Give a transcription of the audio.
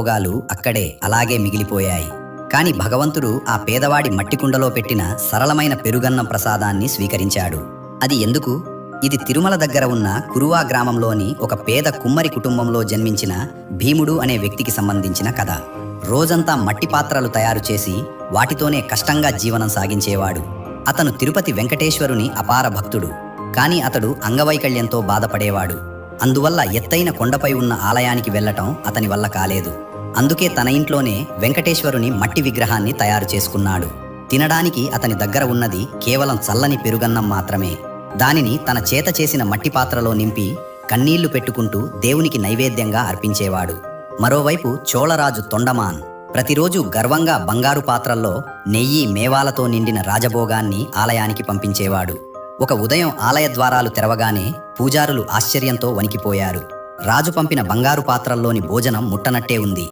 రాజభోగాలు అక్కడే అలాగే మిగిలిపోయాయి. కాని భగవంతుడు ఆ పేదవాడి మట్టికుండలో పెట్టిన సరళమైన పెరుగన్నం ప్రసాదాన్ని స్వీకరించాడు. అది ఎందుకు? ఇది తిరుమల దగ్గర ఉన్న కురువా గ్రామంలోని ఒక పేద కుమ్మరి కుటుంబంలో జన్మించిన భీముడు అనే వ్యక్తికి సంబంధించిన కథ. రోజంతా మట్టి పాత్రలు తయారు చేసి వాటితోనే కష్టంగా జీవనం సాగించేవాడు. అతను తిరుపతి వెంకటేశ్వరుని అపార భక్తుడు. కాని అతడు అంగవైకల్యంతో బాధపడేవాడు. అందువల్ల ఎత్తైన కొండపై ఉన్న ఆలయానికి వెళ్లటం అతని వల్ల కాలేదు. అందుకే తన ఇంట్లోనే వెంకటేశ్వరుని మట్టి విగ్రహాన్ని తయారు చేసుకున్నాడు. తినడానికి అతని దగ్గర ఉన్నది కేవలం చల్లని పెరుగన్నం మాత్రమే. దానిని తన చేత చేసిన మట్టి పాత్రలో నింపి కన్నీళ్లు పెట్టుకుంటూ దేవునికి నైవేద్యంగా అర్పించేవాడు. మరోవైపు చోళరాజు తొండమాన్ ప్రతిరోజు గర్వంగా బంగారు పాత్రల్లో నెయ్యి మేవాలతో నిండిన రాజభోగాన్ని ఆలయానికి పంపించేవాడు. ఒక ఉదయం ఆలయ ద్వారాలు తెరవగానే పూజారులు ఆశ్చర్యంతో వణికిపోయారు. రాజు పంపిన బంగారు పాత్రల్లోని భోజనం ముట్టనట్టే ఉంది.